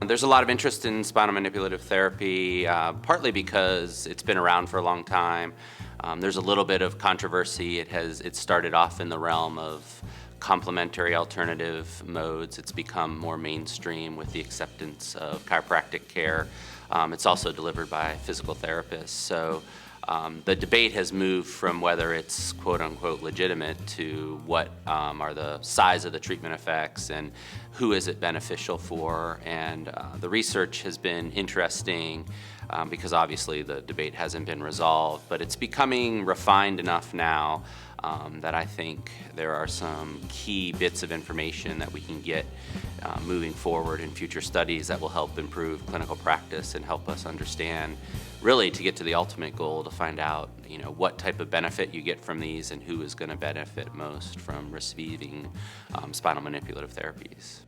There's a lot of interest in spinal manipulative therapy, partly because it's been around for a long time. There's a little bit of controversy. It started off in the realm of complementary alternative modes. It's become more mainstream with the acceptance of chiropractic care. It's also delivered by physical therapists. So the debate has moved from whether it's quote unquote legitimate to what are the size of the treatment effects and who is it beneficial for. And the research has been interesting because obviously the debate hasn't been resolved, but it's becoming refined enough now that I think there are some key bits of information that we can get moving forward in future studies that will help improve clinical practice and help us understand, really to get to the ultimate goal, to find out, what type of benefit you get from these and who is going to benefit most from receiving spinal manipulative therapies.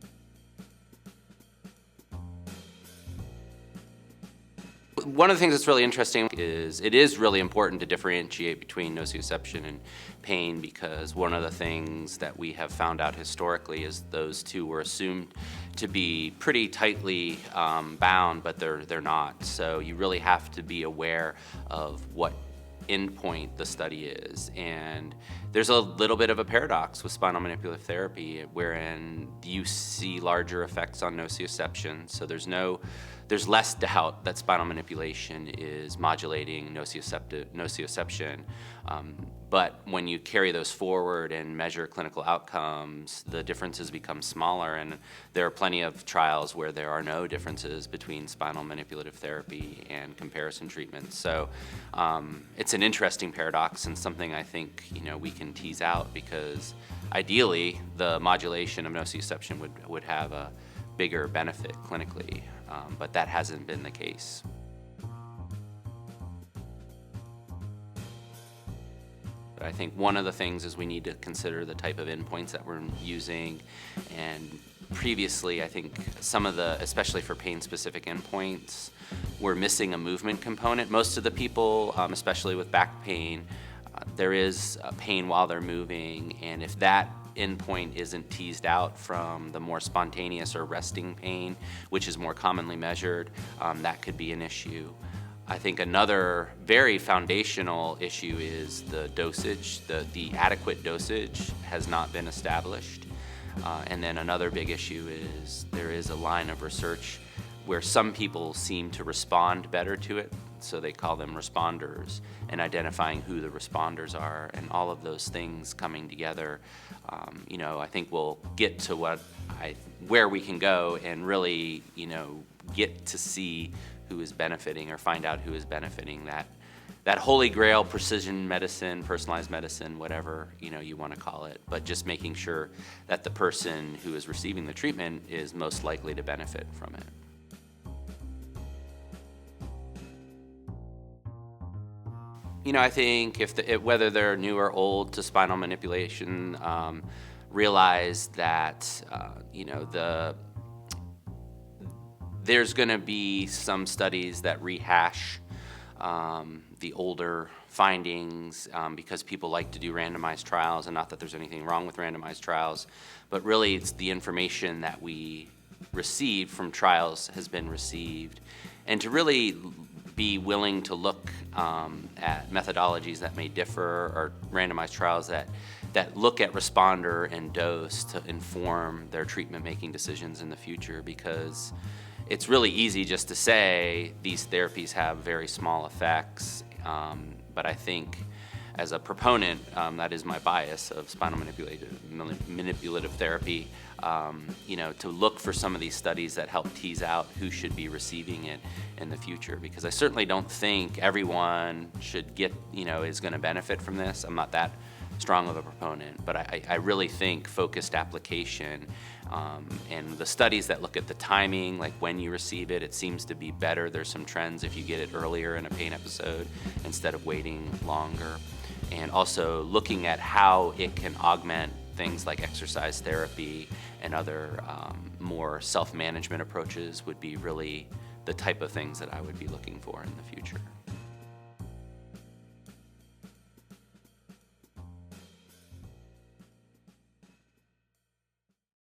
One of the things that's really interesting is it is really important to differentiate between nociception and pain, because one of the things that we have found out historically is those two were assumed to be pretty tightly bound, but they're not. So you really have to be aware of what endpoint the study is. And there's a little bit of a paradox with spinal manipulative therapy wherein you see larger effects on nociception. So there's less doubt that spinal manipulation is modulating nociception. But when you carry those forward and measure clinical outcomes, the differences become smaller, and there are plenty of trials where there are no differences between spinal manipulative therapy and comparison treatments. So it's an interesting paradox and something I think we can tease out, because ideally the modulation of nociception would have a bigger benefit clinically, but that hasn't been the case. But I think one of the things is we need to consider the type of endpoints that we're using. And previously, I think some of the, especially for pain-specific endpoints, we're missing a movement component. Most of the people, especially with back pain, there is pain while they're moving, and if that endpoint isn't teased out from the more spontaneous or resting pain, which is more commonly measured, that could be an issue. I think another very foundational issue is the dosage. The adequate dosage has not been established. And then another big issue is there is a line of research where some people seem to respond better to it, so they call them responders, and identifying who the responders are, and all of those things coming together, I think we'll get to where we can go and really, get to see who is benefiting, or find out who is benefiting that holy grail precision medicine, personalized medicine, whatever you want to call it, but just making sure that the person who is receiving the treatment is most likely to benefit from it. I think whether they're new or old to spinal manipulation, realize that there's going to be some studies that rehash the older findings because people like to do randomized trials, and not that there's anything wrong with randomized trials, but really it's the information that we receive from trials has been received, and to really be willing to look at methodologies that may differ, or randomized trials that look at responder and dose to inform their treatment-making decisions in the future, because it's really easy just to say these therapies have very small effects, but I think as a proponent, that is my bias of spinal manipulative therapy, to look for some of these studies that help tease out who should be receiving it in the future, because I certainly don't think everyone should get, is going to benefit from this. I'm not that strong of a proponent, but I really think focused application and the studies that look at the timing, like when you receive it, it seems to be better. There's some trends if you get it earlier in a pain episode instead of waiting longer. And also looking at how it can augment things like exercise therapy and other more self-management approaches would be really the type of things that I would be looking for in the future.